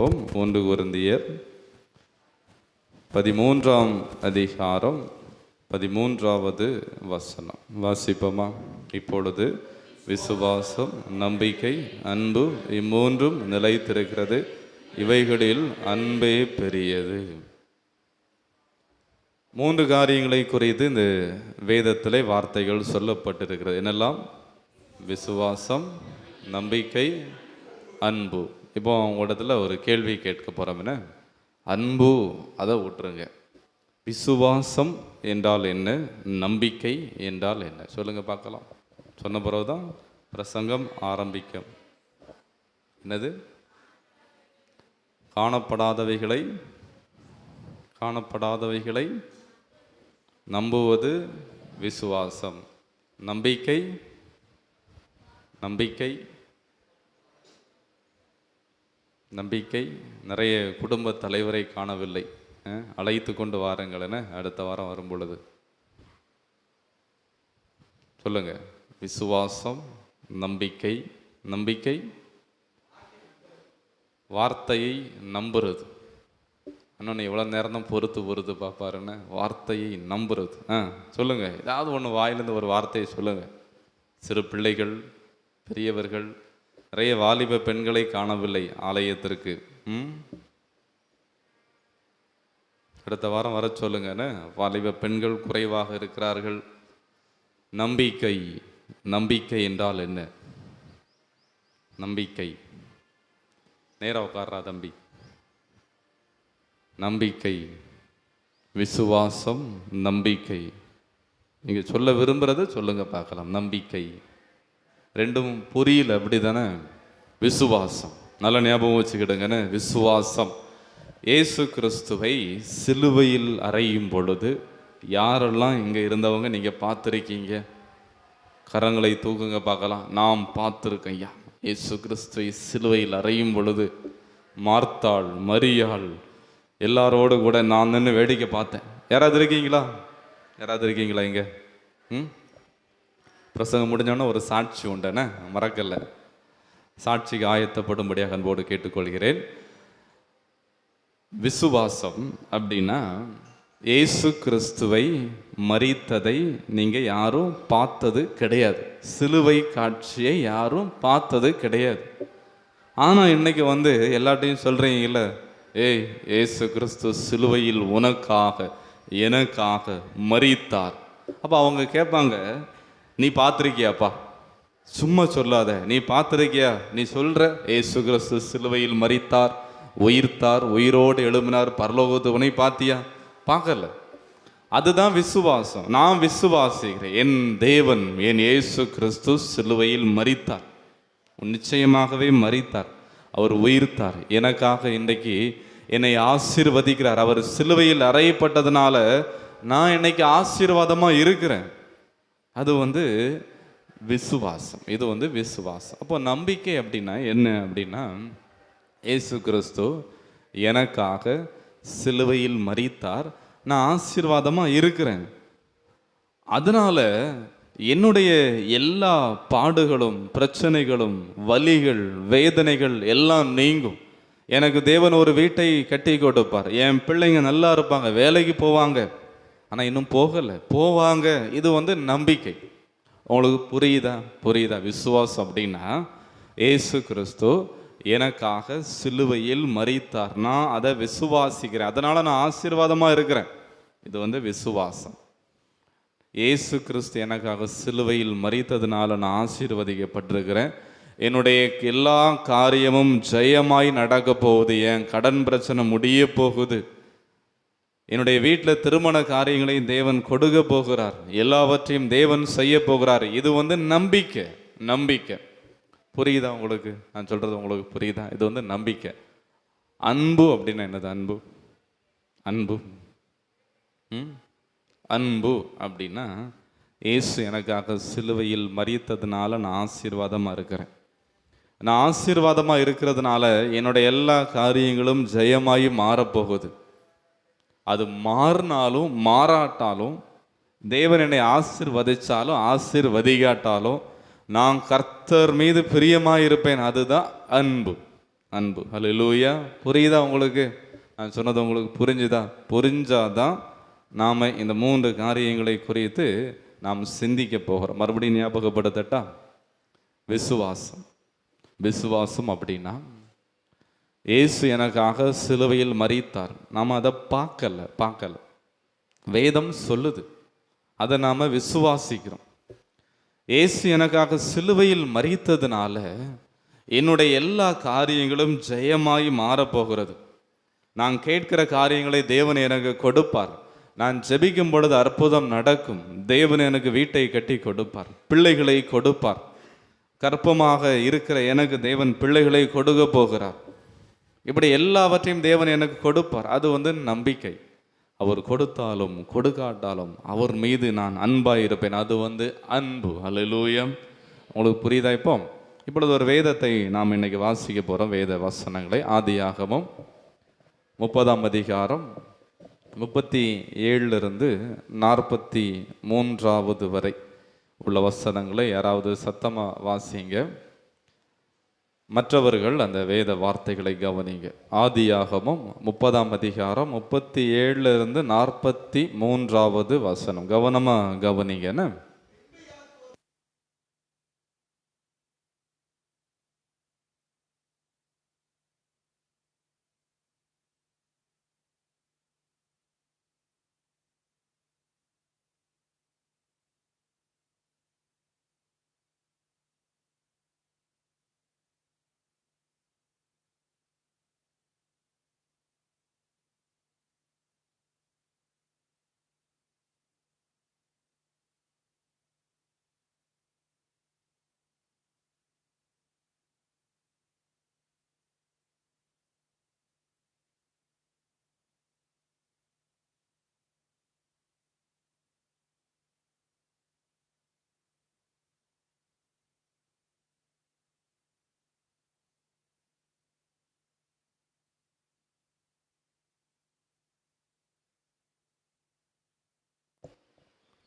வாசிப்போம். 1 கொரிந்தியர் 13ஆம் அதிகாரம் 13வது வசனம் வாசிப்போமா? இப்பொழுது விசுவாசம், நம்பிக்கை, அன்பு இம்மூன்றும் நிலைத்திருக்கிறது, இவைகளில் அன்பே பெரியது. 3 காரியங்களை குறித்து இந்த வேதத்திலே வார்த்தைகள் சொல்லப்பட்டிருக்கிறது. என்னெல்லாம்? விசுவாசம், நம்பிக்கை, அன்பு. இப்போ உங்களிடத்துல ஒரு கேள்வி கேட்க போகிறோம்னா, அன்பு அதை விட்டுருங்க. விசுவாசம் என்றால் என்ன? நம்பிக்கை என்றால் என்ன? சொல்லுங்கள் பார்க்கலாம். சொன்ன பிறகு தான் பிரசங்கம் ஆரம்பிக்கும். என்னது? காணப்படாதவைகளை நம்புவது விசுவாசம். நம்பிக்கை நிறைய குடும்ப தலைவரை காணவில்லை, அழைத்து கொண்டு வாருங்கள் என அடுத்த வாரம் வரும் பொழுது சொல்லுங்க. விசுவாசம், நம்பிக்கை வார்த்தையை நம்புறது. இன்னொன்று எவ்வளோ நேரம் தான் பொறுத்து பார்ப்பாருன்னு வார்த்தையை நம்புறது. சொல்லுங்க, ஏதாவது ஒன்று வாயிலிருந்து ஒரு வார்த்தையை சொல்லுங்க. சிறு பிள்ளைகள், பெரியவர்கள், நிறைய வாலிப பெண்களை காணவில்லை ஆலயத்திற்கு. அடுத்த வாரம் வர சொல்லுங்கன்னு. வாலிப பெண்கள் குறைவாக இருக்கிறார்கள். நம்பிக்கை என்றால் என்ன? நம்பிக்கை. நேரா உட்கார்றா தம்பி. நம்பிக்கை, விசுவாசம், நம்பிக்கை. நீங்க சொல்ல விரும்புறத சொல்லுங்க பார்க்கலாம். நம்பிக்கை ரெண்டும் புரியல, அப்படி தானே? விசுவாசம் நல்ல ஞாபகம் வச்சுக்கிடுங்கன்னு. விசுவாசம், இயேசு கிறிஸ்துவை சிலுவையில் அறையும் பொழுது யாரெல்லாம் இங்கே இருந்தவங்க நீங்கள் பார்த்துருக்கீங்க? கரங்களை தூக்குங்க பார்க்கலாம். நாம் பார்த்துருக்கேன் ஐயா. இயேசு கிறிஸ்துவை சிலுவையில் அறையும் பொழுது மார்த்தாள், மரியாள் எல்லாரோடு கூட நான் நின்று வேடிக்கை பார்த்தேன். யாராவது இருக்கீங்களா இங்கே? பிரசங்கம் முடிஞ்சோன்னா ஒரு சாட்சி உண்டுன்னு மறக்கல. சாட்சிக்கு ஆயத்தப்படும்படியாக அன்போடு கேட்டுக்கொள்கிறேன். விசுவாசம் அப்படின்னா இயேசு கிறிஸ்துவை மரித்ததை நீங்கள் யாரும் பார்த்தது கிடையாது. சிலுவை காட்சியை யாரும் பார்த்தது கிடையாது. ஆனால் இன்னைக்கு எல்லாட்டையும் சொல்கிறீங்கல்ல, ஏய் இயேசு கிறிஸ்து சிலுவையில் உனக்காக எனக்காக மரித்தார். அப்போ அவங்க கேட்பாங்க, நீ பார்த்துருக்கியாப்பா? சும்மா சொல்லாத, நீ பார்த்துருக்கியா? நீ சொல்கிற ஏசு கிறிஸ்து சிலுவையில் மரித்தார், உயிர்த்தார், உயிரோடு எழும்பினார், பரலோகத்துவனை பார்த்தியா? பார்க்கல. அதுதான் விசுவாசம். நான் விசுவாசிக்கிறேன், என் தேவன், என் இயேசு கிறிஸ்து சிலுவையில் மரித்தார், நிச்சயமாகவே மரித்தார், அவர் உயிர்த்தார், எனக்காக இன்றைக்கு என்னை ஆசீர்வதிக்கிறார். அவர் சிலுவையில் அறையப்பட்டதுனால நான் இன்னைக்கு ஆசீர்வாதமாக இருக்கிறேன். அது விசுவாசம். இது விசுவாசம். அப்போ நம்பிக்கை அப்படின்னா என்ன? அப்படின்னா இயேசு கிறிஸ்து எனக்காக சிலுவையில் மரித்தார், நான் ஆசீர்வாதமாக இருக்கிறேன். அதனால என்னுடைய எல்லா பாடுகளும், பிரச்சனைகளும், வலிகள், வேதனைகள் எல்லாம் நீங்கும். எனக்கு தேவன் ஒரு வீட்டை கட்டி கொடுப்பார். என் பிள்ளைங்க நல்லா இருப்பாங்க, வேலைக்கு போவாங்க. ஆனால் இன்னும் போவாங்க. இது நம்பிக்கை. உங்களுக்கு புரியுதா? விசுவாசம் அப்படின்னா இயேசு கிறிஸ்து எனக்காக சிலுவையில் மரித்தார், நான் அதை விசுவாசிக்கிறேன், அதனால நான் ஆசீர்வாதமாக இருக்கிறேன். இது விசுவாசம். இயேசு கிறிஸ்து எனக்காக சிலுவையில் மரித்ததுனால நான் ஆசீர்வதிக்கப்பட்டிருக்கிறேன். என்னுடைய எல்லா காரியமும் ஜெயமாய் நடக்க போகுது. என் கடன் பிரச்சனை முடிய போகுது. என்னுடைய வீட்டில் திருமண காரியங்களையும் தேவன் கொடுக்க போகிறார். எல்லாவற்றையும் தேவன் செய்ய போகிறார். இது நம்பிக்கை. புரியுதா உங்களுக்கு? நான் சொல்றது உங்களுக்கு புரியுதா? இது நம்பிக்கை. அன்பு அப்படின்னா என்னது? அன்பு அப்படின்னா இயேசு எனக்காக சிலுவையில் மரித்ததுனால நான் ஆசீர்வாதமாக இருக்கிறேன். நான் ஆசீர்வாதமாக இருக்கிறதுனால என்னுடைய எல்லா காரியங்களும் ஜெயமாகி மாறப்போகுது. அது மாறினாலும் மாறாட்டாலும், தேவன் என்னை ஆசீர்வதிச்சாலும் ஆசீர்வதிகாட்டாலும், நான் கர்த்தர் மீது பிரியமாக இருப்பேன். அதுதான் அன்பு. அன்பு. ஹல்லேலூயா. புரியுதா உங்களுக்கு? நான் சொன்னது உங்களுக்கு புரிஞ்சுதா? புரிஞ்சாதான் நாம் இந்த 3 காரியங்களை குறித்து நாம் சிந்திக்க போகிறோம். மறுபடியும் ஞாபகப்படுத்தட்டா? விசுவாசம். விசுவாசம் அப்படின்னா இயேசு எனக்காக சிலுவையில் மரித்தார். நாம் அதை பார்க்கல. வேதம் சொல்லுது, அதை நாம் விசுவாசிக்கிறோம். இயேசு எனக்காக சிலுவையில் மரித்ததுனால என்னுடைய எல்லா காரியங்களும் ஜெயமாய் மாறப்போகிறது. நான் கேட்கிற காரியங்களை தேவன் எனக்கு கொடுப்பார். நான் ஜெபிக்கும் பொழுது அற்புதம் நடக்கும். தேவன் எனக்கு வீட்டை கட்டி கொடுப்பார், பிள்ளைகளை கொடுப்பார். கற்பமாக இருக்கிற எனக்கு தேவன் பிள்ளைகளை கொடுக்க போகிறார். இப்படி எல்லாவற்றையும் தேவன் எனக்கு கொடுப்பார். அது நம்பிக்கை. அவர் கொடுத்தாலும் கொடுக்காட்டாலும் அவர் மீது நான் அன்பாக இருப்பேன். அது அன்பு. ஹல்லேலூயா. உங்களுக்கு புரியுதா? இப்பொழுது ஒரு வேதத்தை நாம் இன்னைக்கு வாசிக்க போகிறோம். வேத வசனங்களை ஆதியாகமம் 30ஆம் அதிகாரம் 37 43 வரை உள்ள வசனங்களை யாராவது சத்தமாக வாசிங்க. மற்றவர்கள் அந்த வேத வார்த்தைகளை கவனிங்க. ஆதியாகமம் 30ஆம் அதிகாரம் 37 43 வசனம். கவனமாக கவனிங்கன்னு.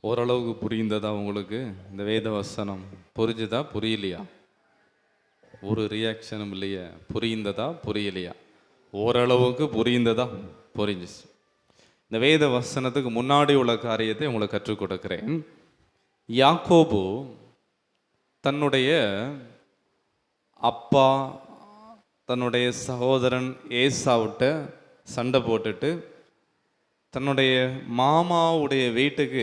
ஓரளவுக்கு புரிந்ததா உங்களுக்கு? இந்த வேத வசனம் புரிஞ்சுதா புரியலையா? ஒரு ரியாக்ஷனும் இல்லையா? புரிந்ததா புரியலையா? ஓரளவுக்கு புரிந்ததா புரிஞ்சிச்சு. இந்த வேத வசனத்துக்கு முன்னாடி உள்ள காரியத்தை உங்களுக்கு கற்றுக் கொடுக்கிறேன். யாக்கோபு தன்னுடைய அப்பா தன்னுடைய சகோதரன் ஏசாவிட்ட சண்டை போட்டுட்டு தன்னுடைய மாமாவுடைய வீட்டுக்கு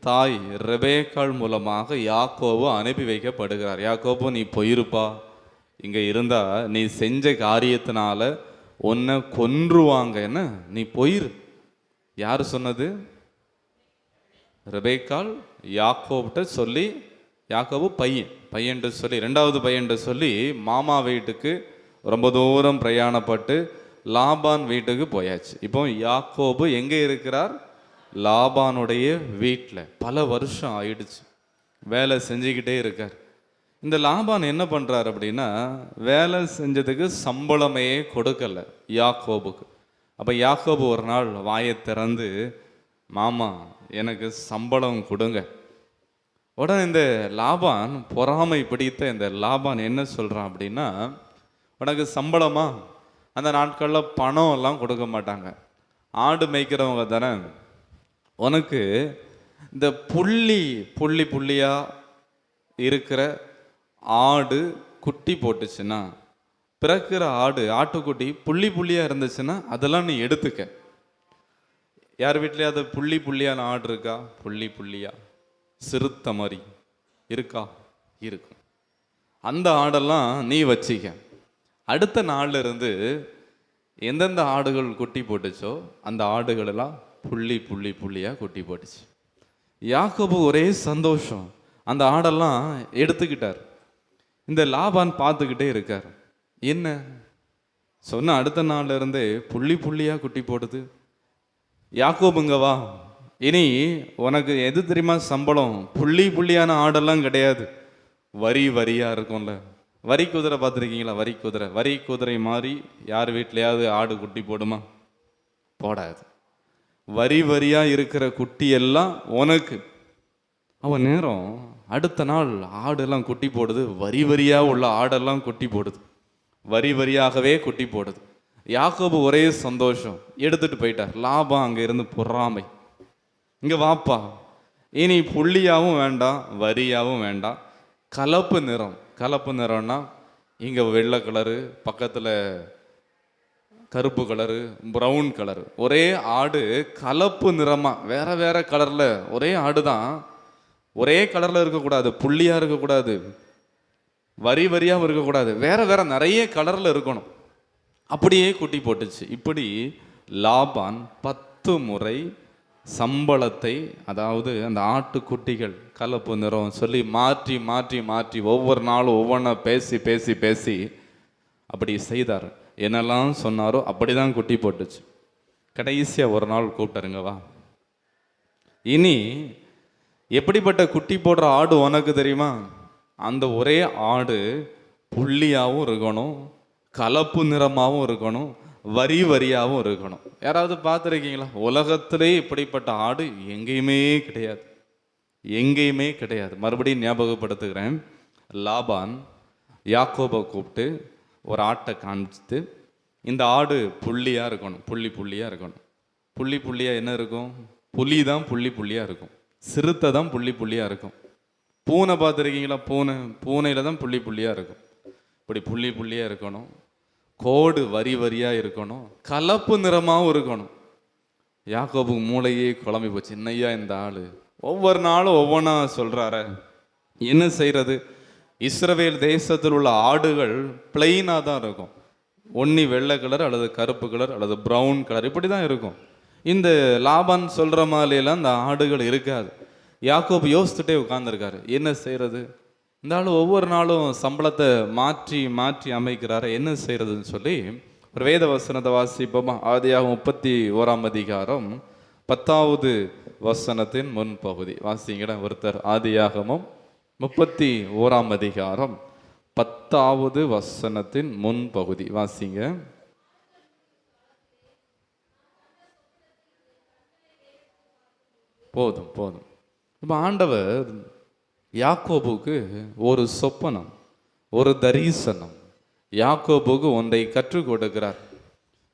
தாய் ரெபேக்காள் மூலமாக யாக்கோபு அனுப்பி வைக்கப்படுகிறார். யாக்கோபு, நீ போயிருப்பா, இங்கே இருந்தா நீ செஞ்ச காரியத்தினால உன்னை கொன்றுவாங்கன்னு, நீ போயிரு. யார் சொன்னது? ரெபேக்காள் யாக்கோபிட்ட சொல்லி, யாக்கோபு பையன்ட்டு சொல்லி, 2வது பையன்ட்டு சொல்லி மாமா வீட்டுக்கு ரொம்ப தூரம் பிரயாணப்பட்டு லாபான் வீட்டுக்கு போயாச்சு. இப்போ யாக்கோபு எங்கே இருக்கிறார்? லாபானுடைய வீட்டில். பல வருஷம் ஆயிடுச்சு, வேலை செஞ்சுக்கிட்டே இருக்கார். இந்த லாபான் என்ன பண்ணுறார் அப்படின்னா, வேலை செஞ்சதுக்கு சம்பளமே கொடுக்கல யாக்கோபுக்கு. அப்போ யாக்கோபு ஒரு நாள் வாயை திறந்து, மாமா எனக்கு சம்பளம் கொடுங்க. உடனே இந்த லாபான், பொறாமை பிடித்த இந்த லாபான் என்ன சொல்கிறான் அப்படின்னா, உனக்கு சம்பளமா? அந்த நாட்களில் பணம் எல்லாம் கொடுக்க மாட்டாங்க, ஆடு மேய்க்கிறவங்க தானே. உனக்கு இந்த புள்ளியாக இருக்கிற ஆடு குட்டி போட்டுச்சுன்னா, பிறக்கிற ஆட்டுக்குட்டி புள்ளியாக இருந்துச்சுன்னா அதெல்லாம் நீ எடுத்துக்க. யார் வீட்லேயே அது புள்ளியான ஆடு இருக்கா? புள்ளியா சிறுத்த மாதிரி இருக்கா? இருக்கும். அந்த ஆடெல்லாம் நீ வச்சிக்க. அடுத்த நாள்ல இருந்து எந்தெந்த ஆடுகள் குட்டி போட்டுச்சோ அந்த ஆடுகளெல்லாம் புள்ளியாக குட்டி போட்டுச்சு. யாக்கோபு ஒரே சந்தோஷம், அந்த ஆடெல்லாம் எடுத்துக்கிட்டார். இந்த லாபான் பார்த்துக்கிட்டே இருக்கார். என்ன சொன்ன, அடுத்த நாள்ல இருந்தே புள்ளியாக குட்டி போடுது. யாக்கோபுங்க வா, இனி உனக்கு எது தெரியுமா சம்பளம்? புள்ளியான ஆடெல்லாம் கிடையாது, வரியா இருக்கும்ல. வரி குதிரை பார்த்துருக்கீங்களா? வரி குதிரை மாதிரி யார் வீட்லையாவது ஆடு குட்டி போடுமா? போடாது. வரியா இருக்கிற குட்டி எல்லாம் உனக்கு. அவன் அடுத்த நாள் ஆடெல்லாம் குட்டி போடுது, வரியா உள்ள ஆடெல்லாம் குட்டி போடுது. வரி வரியாகவே குட்டி போடுது. யாக்கோபு ஒரே சந்தோஷம், எடுத்துட்டு போயிட்டார். லாபம் அங்க இருந்து பொறாமை, இங்க வாப்பா, இனி புள்ளியாவும் வேண்டாம் வரியாவும் வேண்டாம், கலப்பு நிறம். கலப்பு நிறம்னா இங்க வெள்ளை கலரு, பக்கத்துல கருப்பு கலரு, ப்ரௌன் கலரு, ஒரே ஆடு கலப்பு நிறமா வேற வேற கலர்ல, ஒரே ஆடு தான், ஒரே கலர்ல இருக்கக்கூடாது, புள்ளியா இருக்கக்கூடாது, வரி வரியாகவும் இருக்கக்கூடாது, வேற வேற நிறைய கலர்ல இருக்கணும். அப்படியே குட்டி போட்டுச்சு. இப்படி லாபான் 10 முறை சம்பளத்தை, அதாவது அந்த ஆட்டுக்குட்டிகள் கலப்பு நிறம் சொல்லி மாற்றி மாற்றி மாற்றி ஒவ்வொரு நாளும் ஒவ்வொன்றா பேசி பேசி பேசி அப்படி செய்தார். என்னெல்லாம் சொன்னாரோ அப்படிதான் குட்டி போட்டுச்சு. கடைசியா ஒரு நாள் கூப்பிட்டாருங்க, வா, இனி எப்படிப்பட்ட குட்டி போடுற ஆடு உனக்கு தெரியுமா? அந்த ஒரே ஆடு புள்ளியாகவும் இருக்கணும், கலப்பு நிறமாகவும் இருக்கணும், வரி வரியாகவும் இருக்கணும். யாராவது பார்த்துருக்கீங்களா? உலகத்திலே இப்படிப்பட்ட ஆடு எங்கேயுமே கிடையாது, எங்கேயுமே கிடையாது. மறுபடியும் ஞாபகப்படுத்துகிறேன். லாபான் யாக்கோபை கூப்பிட்டு ஒரு ஆட்டை காமிச்சிட்டு, இந்த ஆடு புள்ளியாக இருக்கணும், புள்ளி புள்ளியாக இருக்கணும். புள்ளி புள்ளியாக என்ன இருக்கும்? புலி தான் புள்ளி புள்ளியாக இருக்கும், சிறுத்தை தான் புள்ளி புள்ளியாக இருக்கும். பூனை பார்த்துருக்கீங்களா? பூனையில் தான் புள்ளி புள்ளியாக இருக்கும். இப்படி புள்ளி புள்ளியாக இருக்கணும், கோடு வரி வரியாக இருக்கணும், கலப்பு நிறமாகவும் இருக்கணும். யாக்கோபுக்கு மூளையே குழம்பி போச்சு. என்னையா இந்த ஆள் ஒவ்வொரு நாளும் ஒவ்வொன்றா சொல்கிறாரு, என்ன செய்கிறது? இஸ்ரவேல் தேசத்தில் உள்ள ஆடுகள் பிளெயினாக தான் இருக்கும், ஒன்று வெள்ளை கலர் அல்லது கருப்பு கலர் அல்லது ப்ரௌன் கலர், இப்படி தான் இருக்கும். இந்த லாபான் சொல்கிற மாதிரிலாம் இந்த ஆடுகள் இருக்காது. யாக்கோபு யோசிச்சுட்டே உட்கார்ந்துருக்காரு, என்ன செய்கிறது? இந்த ஆள் ஒவ்வொரு நாளும் சம்பளத்தை மாற்றி மாற்றி அமைக்கிறாரு, என்ன செய்கிறதுன்னு சொல்லி ஒரு வேத வசனத்தை வாசிப்போமா? ஆதியாகமம் 31ஆம் அதிகாரம் 10வது வசனத்தின் முன்பகுதி வாசிங்கடா ஒருத்தர். ஆதியாகமம் 31ஆம் அதிகாரம் 10வது வசனத்தின் முன்பகுதி வாசிங்க. போதும் போதும். இப்போ ஆண்டவர் யாக்கோபுக்கு ஒரு சொப்பனம், ஒரு தரிசனம், யாக்கோபுக்கு ஒன்றை கற்றுக் கொடுக்கிறார்.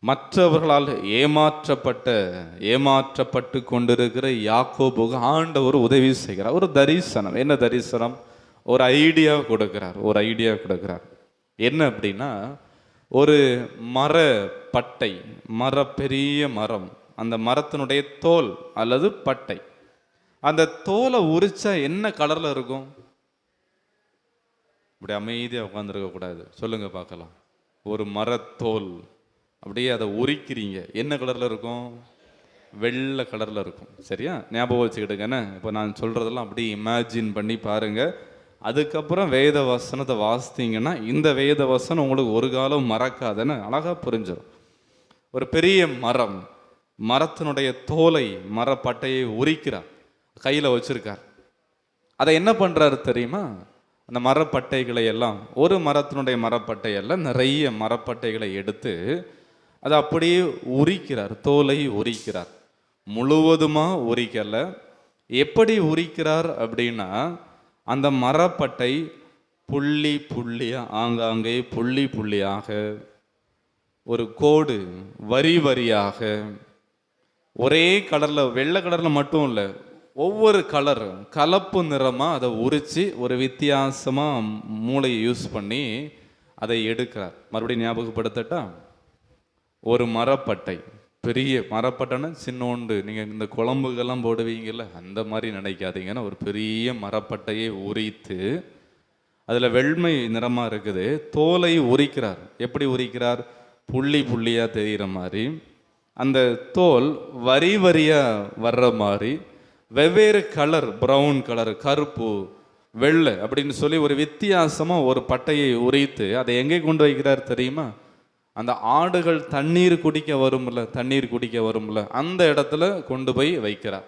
மற்றவர்களால் ஏமாற்றப்பட்டு கொண்டிருக்கிற யாக்கோபுக்கு ஆண்டவர் உதவி செய்கிறார். ஒரு தரிசனம். என்ன தரிசனம்? ஒரு ஐடியா கொடுக்கிறார். ஒரு ஐடியா கொடுக்கிறார். என்ன அப்படின்னா, ஒரு பட்டை, பெரிய மரம், அந்த மரத்தினுடைய தோல் அல்லது பட்டை, அந்த தோலை உரிச்சா என்ன கலர்ல இருக்கும்? இப்படி அமைதியாக உட்காந்துருக்க கூடாது, சொல்லுங்க பார்க்கலாம். ஒரு மரத்தோல் அப்படியே அதை உரிக்கிறீங்க, என்ன கலர்ல இருக்கும்? வெள்ளை கலர்ல இருக்கும். சரியா? ஞாபகம் வச்சுக்கிட்டுங்கண்ணே. இப்போ நான் சொல்றதெல்லாம் அப்படியே இமேஜின் பண்ணி பாருங்க. அதுக்கப்புறம் வேத வசனத்தை வாசித்தீங்கன்னா இந்த வேத வசனம் உங்களுக்கு ஒரு காலம் மறக்காதுன்னு அழகா புரிஞ்சிடும். ஒரு பெரிய மரத்தினுடைய தோலை, மரப்பட்டையை உரிக்கிறார், கையில் வச்சிருக்கார். அதை என்ன பண்ணுறாரு தெரியுமா? அந்த மரப்பட்டைகளை எல்லாம், ஒரு மரத்தினுடைய மரப்பட்டையெல்லாம் நிறைய மரப்பட்டைகளை எடுத்து அதை அப்படியே உரிக்கிறார், தோலை உரிக்கிறார். முழுவதுமாக உரிக்கலை. எப்படி உரிக்கிறார் அப்படின்னா, அந்த மரப்பட்டை புள்ளி புள்ளியாக, ஆங்காங்கே புள்ளி புள்ளியாக, ஒரு கோடு வரி வரியாக, ஒரே கலரில், வெள்ளை கலரில் மட்டும் இல்லை, ஒவ்வொரு கலர் கலப்பு நிறமாக அதை உரித்து ஒரு வித்தியாசமாக மூளையை யூஸ் பண்ணி அதை எடுக்கிறார். மறுபடியும் ஞாபகப்படுத்தட்டா? ஒரு மரப்பட்டை, பெரிய மரப்பட்டைன்னா சின்னோண்டு, நீங்கள் இந்த குழம்புகள்லாம் போடுவீங்கல்ல அந்த மாதிரி நினைக்காதீங்கன்னா, ஒரு பெரிய மரப்பட்டையை உரித்து அதில் வெண்மை நிறமாக இருக்குது, தோலை உரிக்கிறார். எப்படி உரிக்கிறார்? புள்ளி புள்ளியாக தெரிகிற மாதிரி, அந்த தோல் வரி வரியாக வர்ற மாதிரி, வெவ்வேறு கலர், ப்ரௌன் கலர், கருப்பு, வெள்ளை அப்படின்னு சொல்லி ஒரு வித்தியாசமாக ஒரு பட்டையை உரித்து அதை எங்கே கொண்டு வைக்கிறார் தெரியுமா? அந்த ஆடுகள் தண்ணீர் குடிக்க வரும்ல, அந்த இடத்துல கொண்டு போய் வைக்கிறார்.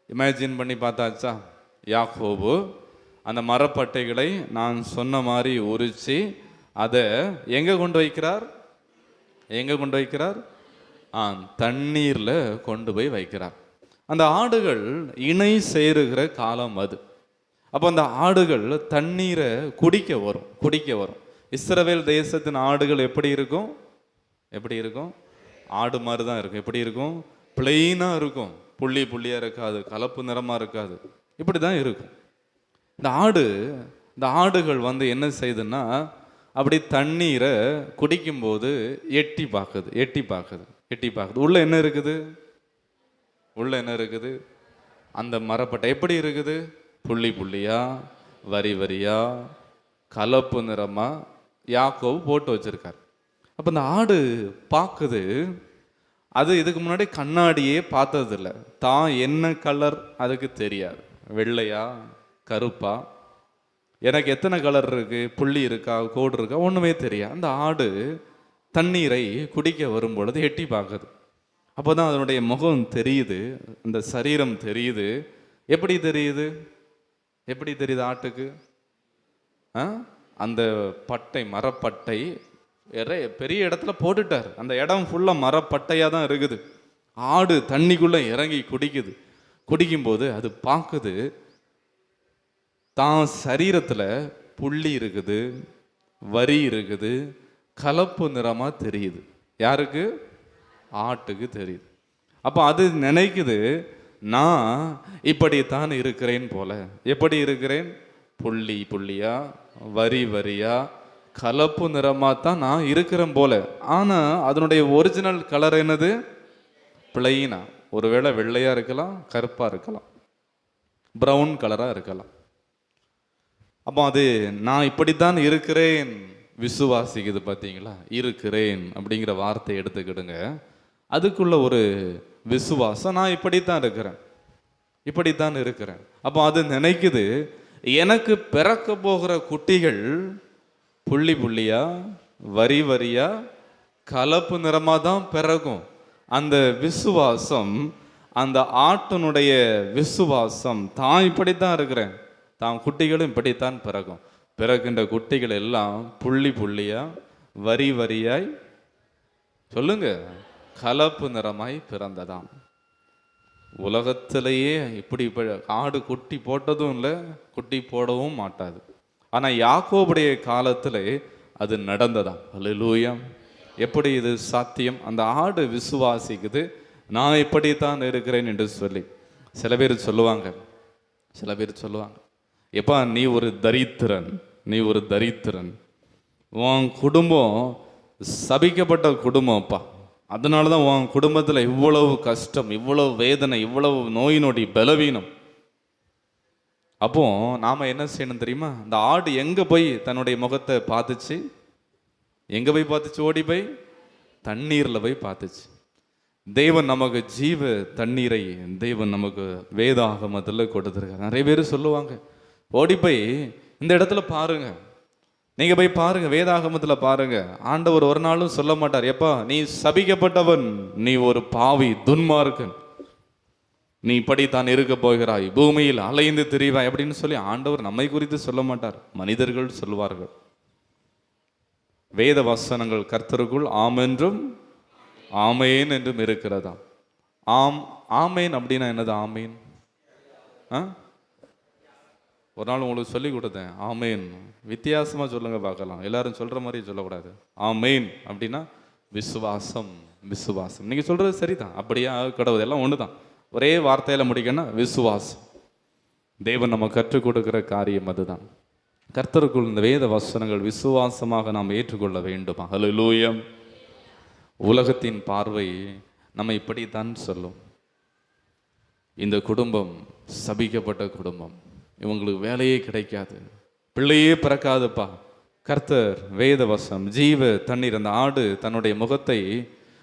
இமேஜின் பண்ணி பார்த்தாச்சா? யாக்கோபு அந்த மரப்பட்டைகளை நான் சொன்ன மாதிரி உரித்து அதை எங்கே கொண்டு வைக்கிறார்? தண்ணீரில் கொண்டு போய் வைக்கிறார். அந்த ஆடுகள் இணை சேருகிற காலம் அது. அப்போ அந்த ஆடுகள் தண்ணீரை குடிக்க வரும். இஸ்ரவேல் தேசத்தின் ஆடுகள் எப்படி இருக்கும்? எப்படி இருக்கும்? ஆடு மாதிரி தான் இருக்கும். எப்படி இருக்கும்? பிளெயினாக இருக்கும். புள்ளி புள்ளியாக இருக்காது, கலப்பு நிறமாக இருக்காது, இப்படி தான் இருக்கும். இந்த ஆடுகள் வந்து என்ன செய்யுதுன்னா, அப்படி தண்ணீரை குடிக்கும்போது எட்டி பார்க்குது. உள்ள என்ன இருக்குது? அந்த மரப்பட்டை எப்படி இருக்குது? புள்ளி புள்ளியா, வரி வரியா, கலப்பு நிறமா யாக்கோபு போட்டு வச்சிருக்கார். அப்போ இந்த ஆடு பார்க்குது. அது இதுக்கு முன்னாடி கண்ணாடியே பார்த்ததில்லை. தான் என்ன கலர் அதுக்கு தெரியாது. வெள்ளையா, கருப்பா, எனக்கு எத்தனை கலர் இருக்கு, புள்ளி இருக்கா, கோடு இருக்கா, ஒன்றுமே தெரியாது. அந்த ஆடு தண்ணீரை குடிக்க வரும்பொழுது எட்டி பார்க்குது. அப்போ தான் அதனுடைய முகம் தெரியுது, அந்த சரீரம் தெரியுது. எப்படி தெரியுது ஆட்டுக்கு? அந்த பட்டை, மரப்பட்டை பெரிய இடத்துல போட்டுட்டார். அந்த இடம் ஃபுல்லாக மரப்பட்டையாக தான் இருக்குது. ஆடு தண்ணிக்குள்ளே இறங்கி குடிக்கும்போது அது பார்க்குது, தான் சரீரத்தில் புள்ளி இருக்குது, வரி இருக்குது, கலப்பு நிறமாக தெரியுது. யாருக்கு? ஆட்டுக்கு தெரியுது. அப்போ அது நினைக்குது, நான் இப்படித்தான் இருக்கிறேன் போல. எப்படி இருக்கிறேன்? புள்ளி புள்ளியா, வரி வரியா, கலப்பு நிறமாக தான் நான் இருக்கிறேன் போல. ஆனால் அதனுடைய ஒரிஜினல் கலர் என்னது? பிளைனா. ஒருவேளை வெள்ளையாக இருக்கலாம், கருப்பாக இருக்கலாம், ப்ரௌன் கலராக இருக்கலாம். அப்போ அது நான் இப்படித்தான் இருக்கிறேன் விசுவாசிக்குது. பார்த்தீங்களா? இருக்கிறேன் அப்படிங்கிற வார்த்தை எடுத்துக்கிடுங்க. அதுக்குள்ள ஒரு விசுவாசம், நான் இப்படித்தான் இருக்கிறேன். அப்போ அது நினைக்குது, எனக்கு பிறக்க போகிற குட்டிகள் புள்ளி புள்ளியா, வரி வரியா, கலப்பு நிறமாக தான் பிறகும். அந்த விசுவாசம், அந்த ஆட்டினுடைய விசுவாசம், தான் இப்படித்தான் இருக்கிறேன், தான் குட்டிகளும் இப்படித்தான் பிறகும். பிறக்கின்ற குட்டிகள் எல்லாம் புள்ளி புள்ளியா, வரி வரியாய், சொல்லுங்க, கலப்பு நிறமாய் பிறந்ததாம். உலகத்திலேயே இப்படி ஆடு குட்டி போட்டதும் இல்லை, குட்டி போடவும் மாட்டாது. ஆனால் யாக்கோபுடைய காலத்தில் அது நடந்ததாம். அல்லேலூயா! எப்படி இது சாத்தியம்? அந்த ஆடு விசுவாசிக்குது, நான் இப்படித்தான் இருக்கிறேன் என்று சொல்லி. சில பேர் சொல்லுவாங்க, எப்பா நீ ஒரு தரித்திரன், உன் குடும்பம் சபிக்கப்பட்ட குடும்பம்ப்பா, அதனால தான் உன் குடும்பத்தில் இவ்வளவு கஷ்டம், இவ்வளவு வேதனை, இவ்வளவு நோய் நொடி, பலவீனம். அப்போ நாம என்ன செய்யணும் தெரியுமா? அந்த ஆடு எங்க போய் தன்னுடைய முகத்தை பார்த்துச்சு? ஓடி போய் தண்ணீர்ல போய் பார்த்துச்சு. தேவன் நமக்கு ஜீவ தண்ணீரை தேவன் நமக்கு வேதாகமத்தில் கொடுத்துருக்காரு. நிறைய பேர் சொல்லுவாங்க, ஓடி போய் இந்த இடத்துல பாருங்க, நீங்க போய் பாருங்க, வேதாகமத்தில் பாருங்க. ஆண்டவர் ஒரு நாளும் சொல்ல மாட்டார், எப்பா நீ சபிக்கப்பட்டவன், நீ ஒரு பாவி, துன்மார்க்கன், நீ இப்படித்தான் இருக்க போகிறாய், பூமியில் அலைந்து திரிவாய் அப்படின்னு சொல்லி ஆண்டவர் நம்மை குறித்து சொல்ல மாட்டார், மனிதர்கள் சொல்லுவார்கள். வேத வசனங்கள் கர்த்தருக்குள் ஆமென்றும் ஆமேன் என்றும் இருக்கிறதா? ஆமேன் அப்படின்னா என்னது? ஆமேன் ஒரு நாள் உங்களுக்கு சொல்லி கொடுத்தேன். ஆமேன் வித்தியாசமாக சொல்லுங்க பார்க்கலாம், எல்லாரும் சொல்கிற மாதிரி சொல்லக்கூடாது. ஆமேன் அப்படின்னா விசுவாசம். நீங்கள் சொல்கிறது சரிதான், அப்படியா கடவுள் எல்லாம் ஒன்று தான், ஒரே வார்த்தையில் முடிக்கணும், விசுவாசம். தேவன் நம்ம கற்றுக் கொடுக்கிற காரியம் அதுதான். கர்த்தருக்குள் இந்த வேத வசனங்கள் விசுவாசமாக நாம் ஏற்றுக்கொள்ள வேண்டுமா? அல்லேலூயா! உலகத்தின் பார்வை நம்ம இப்படித்தான் சொல்லும், இந்த குடும்பம் சபிக்கப்பட்ட குடும்பம், இவங்களுக்கு வேலையே கிடைக்காது, பிள்ளையே பிறக்காதுப்பா. கர்த்தர் வேத வசனம் ஜீவ தண்ணீர், அந்த ஆடு தன்னுடைய முகத்தை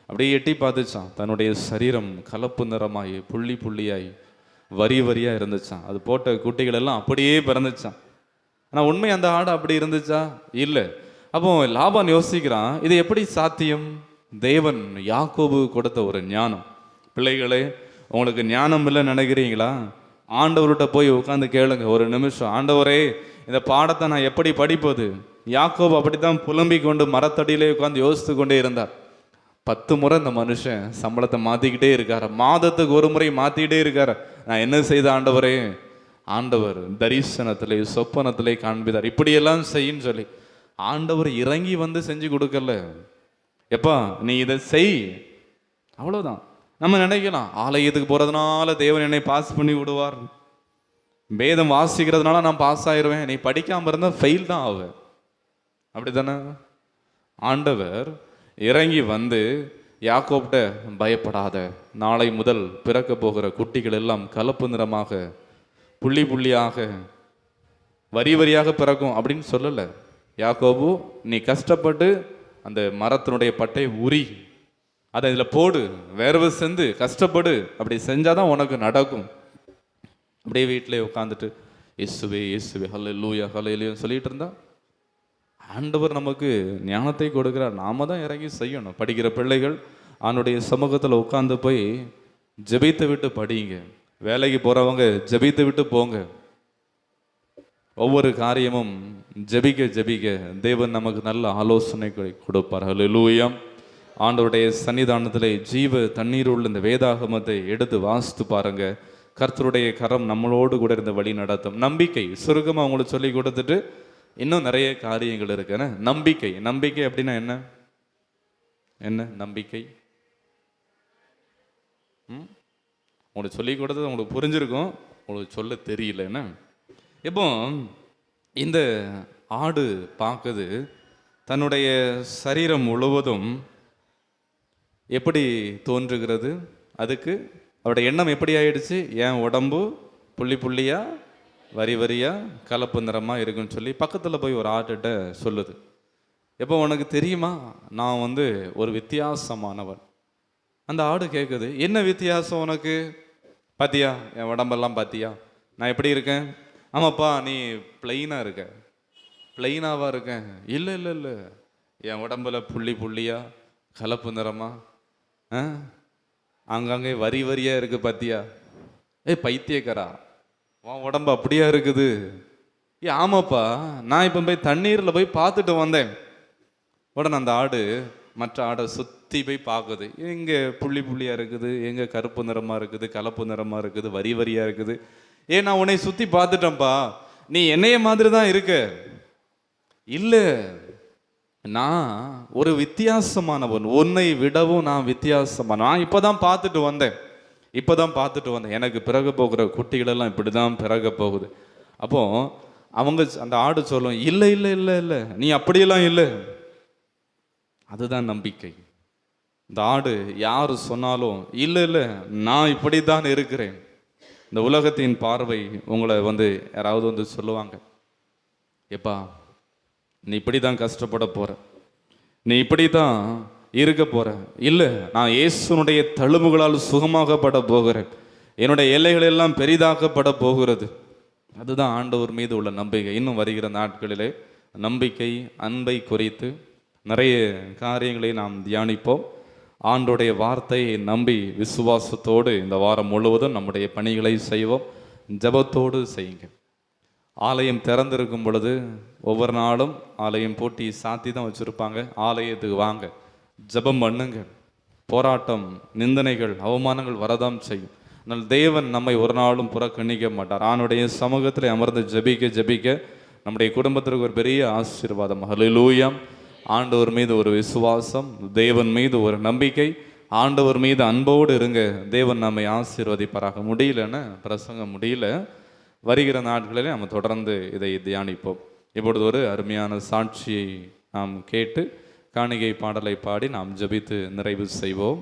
அப்படியே எட்டி பார்த்துச்சான். தன்னுடைய சரீரம் கலப்பு நிறமாய், புள்ளி புள்ளியாய், வரி வரியாக இருந்துச்சான். அது போட்ட குட்டிகள் எல்லாம் அப்படியே பிறந்துச்சான். ஆனால் உண்மை அந்த ஆடு அப்படி இருந்துச்சா? இல்லை. அப்போ லாபான் யோசிக்கிறான், இது எப்படி சாத்தியம்? தேவன் யாக்கோபு கொடுத்த ஒரு ஞானம். பிள்ளைகளே, உங்களுக்கு ஞானம் இல்லை நினைக்கிறீங்களா? ஆண்டவர்கிட்ட போய் உட்காந்து கேளுங்க ஒரு நிமிஷம், ஆண்டவரே இந்த பாடத்தை நான் எப்படி படிப்பது? யாக்கோபு அப்படித்தான் புலம்பிக் கொண்டு மரத்தடியிலே உட்காந்து யோசித்து கொண்டே இருந்தார். 10 முறை இந்த மனுஷன் சம்பளத்தை மாற்றிக்கிட்டே இருக்கார், மாதத்துக்கு ஒரு முறை மாற்றிக்கிட்டே இருக்கார். நான் என்ன செய்த ஆண்டவரே? ஆண்டவர் தரிசனத்திலே சொப்பனத்திலே காண்பித்தார், இப்படியெல்லாம் செய்யின்னு சொல்லி ஆண்டவர் இறங்கி வந்து செஞ்சு கொடுக்கல. எப்பா நீ இதை செய், அவ்வளோதான். நம்ம நினைக்கலாம் ஆலயத்துக்கு போகிறதுனால தேவன் என்னை பாஸ் பண்ணி விடுவார், வேதம் வாசிக்கிறதுனால நான் பாஸ் ஆயிடுவேன். நீ படிக்காமல் இருந்தால் ஃபெயில் தான் ஆவேன். அப்படி தானே? ஆண்டவர் இறங்கி வந்து யாக்கோப்ட பயப்படாத, நாளை முதல் பிறக்க போகிற குட்டிகள் எல்லாம் கலப்பு நிறமாக புள்ளி புள்ளியாக வரி வரியாக பிறக்கும் அப்படின்னு சொல்லலை. யாக்கோபு நீ கஷ்டப்பட்டு அந்த மரத்தினுடைய பட்டை உரி, அதை இதில் போடு, வேர்வை செஞ்சு கஷ்டப்படு, அப்படி செஞ்சாதான் உனக்கு நடக்கும். அப்படியே வீட்டிலே உட்காந்துட்டு இயேசுவே இயேசுவே ஹல்லேலூயா ஹல்லேலூயா சொல்லிட்டு இருந்தா ஆண்டவர் நமக்கு ஞானத்தை கொடுக்கிறார். நாம தான் இறங்கி செய்யணும். படிக்கிற பிள்ளைகள் அவனுடைய சமூகத்தில் உட்காந்து போய் ஜெபித்து விட்டு படிங்க. வேலைக்கு போகிறவங்க ஜெபித்து விட்டு போங்க. ஒவ்வொரு காரியமும் ஜெபிக்க ஜெபிக்க தேவன் நமக்கு நல்ல ஆலோசனை கொடுப்பார். ஹல்லேலூயா. ஆண்டவருடைய சன்னிதானத்தில் ஜீவ தண்ணீர் உள்ள இந்த வேதாகமத்தை எடுத்து வாசித்து பாருங்க. கர்த்தருடைய கரம் நம்மளோடு கூட இருந்த வழி நடத்தும். நம்பிக்கை சுருக்கமாக அவங்களுக்கு சொல்லி கொடுத்துட்டு இன்னும் நிறைய காரியங்கள் இருக்குன்னு. நம்பிக்கை, நம்பிக்கை அப்படின்னா என்ன? என்ன நம்பிக்கை? உங்களுக்கு சொல்லி கொடுத்தது உங்களுக்கு புரிஞ்சிருக்கும், உங்களுக்கு சொல்ல தெரியல. என்ன இப்போ இந்த ஆடு பார்க்குது, தன்னுடைய சரீரம் முழுவதும் எப்படி தோன்றுகிறது? அதுக்கு அவருடைய எண்ணம் எப்படி ஆயிடுச்சு? என் உடம்பு புள்ளி புள்ளியா வரி வரியா கலப்பு நிறமாக இருக்குன்னு சொல்லி பக்கத்தில் போய் ஒரு ஆட்டுகிட்ட சொல்லுது. எப்போ உனக்கு தெரியுமா நான் வந்து ஒரு வித்தியாசமானவன்? அந்த ஆடு கேட்குது, என்ன வித்தியாசம் உனக்கு? பாத்தியா என் உடம்பெல்லாம் பாத்தியா, நான் எப்படி இருக்கேன்? ஆமாப்பா நீ பிளெயினாக இருக்க. பிளெயினாவா இருக்கேன்? இல்லை இல்லை இல்லை, என் உடம்புல புள்ளி புள்ளியா கலப்பு நிறமா அங்கங்கே வரி வரியா இருக்கு பாத்தியா? பைத்தியக்காரா, உன் உடம்பு அப்படியா இருக்குது? ஆமாப்பா நான் இப்போ போய் தண்ணீரில் போய் பார்த்துட்டு வந்தேன். உடனே அந்த ஆடு மற்ற ஆடை சுற்றி போய் பார்க்குது. எங்கே புள்ளி புள்ளியாக இருக்குது, எங்கே கருப்பு நிறமாக இருக்குது, கலப்பு நிறமாக இருக்குது, வரி வரியாக இருக்குது. நான் உன்னை சுற்றி பார்த்துட்டேன்ப்பா, நீ என்னைய மாதிரி தான் இருக்க. இல்லை, நான் ஒரு வித்தியாசமானவன், உன்னை விடவும் நான் வித்தியாசமான. நான் இப்போ தான் பார்த்துட்டு வந்தேன். எனக்கு பிறகு போகிற குட்டிகளெல்லாம் இப்படி தான் பிறக போகுது. அப்போ அவங்க அந்த ஆடு சொல்லும், இல்லை இல்லை இல்லை இல்லை நீ அப்படியெல்லாம் இல்லை. அதுதான் நம்பிக்கை. இந்த ஆடு யார் சொன்னாலும் இல்லை இல்லை நான் இப்படி தான் இருக்கிறேன். இந்த உலகத்தின் பார்வை உங்களை வந்து யாராவது வந்து சொல்லுவாங்க, எப்பா நீ இப்படி தான் கஷ்டப்பட போற, நீ இப்படி தான் இருக்க போற. இல்லை, நான் இயேசுனுடைய தழும்புகளால் சுகமாகப்பட போகிறேன், என்னுடைய எல்லைகள் எல்லாம் பெரிதாக்கப்பட போகிறது. அதுதான் ஆண்டவர் மீது உள்ள நம்பிக்கை. இன்னும் வருகிற நாட்களிலே நம்பிக்கை அன்பை குறித்து நிறைய காரியங்களை நாம் தியானிப்போம். ஆண்டோடைய வார்த்தையை நம்பி விசுவாசத்தோடு இந்த வாரம் முழுவதும் நம்முடைய பணிகளை செய்வோம். ஜபத்தோடு செய்யுங்க. ஆலயம் திறந்திருக்கும் பொழுது ஒவ்வொரு நாளும் ஆலயம் போட்டி சாத்தி தான் வச்சுருப்பாங்க. ஆலயத்துக்கு வாங்க, ஜபம் பண்ணுங்க. போராட்டம், நிந்தனைகள், அவமானங்கள் வரதான் செய்யும். ஆனால் தேவன் நம்மை ஒரு நாளும் புறக்கணிக்க மாட்டார். ஆணுடைய சமூகத்தில் அமர்ந்து ஜபிக்க நம்முடைய குடும்பத்திற்கு ஒரு பெரிய ஆசீர்வாதம். ஹல்லேலூயா. ஆண்டவர் மீது ஒரு விசுவாசம், தேவன் மீது ஒரு நம்பிக்கை, ஆண்டவர் மீது அன்போடு இருங்க. தேவன் நம்மை ஆசீர்வதிப்பாராக. முடியலன்னு பிரசங்கம் முடியல, வருகிற நாட்களில் நம்ம தொடர்ந்து இதை தியானிப்போம். இப்பொழுது ஒரு அருமையான சாட்சியை நாம் கேட்டு காணிகை பாடலை பாடி நாம் ஜெபித்து நிறைவு செய்வோம்.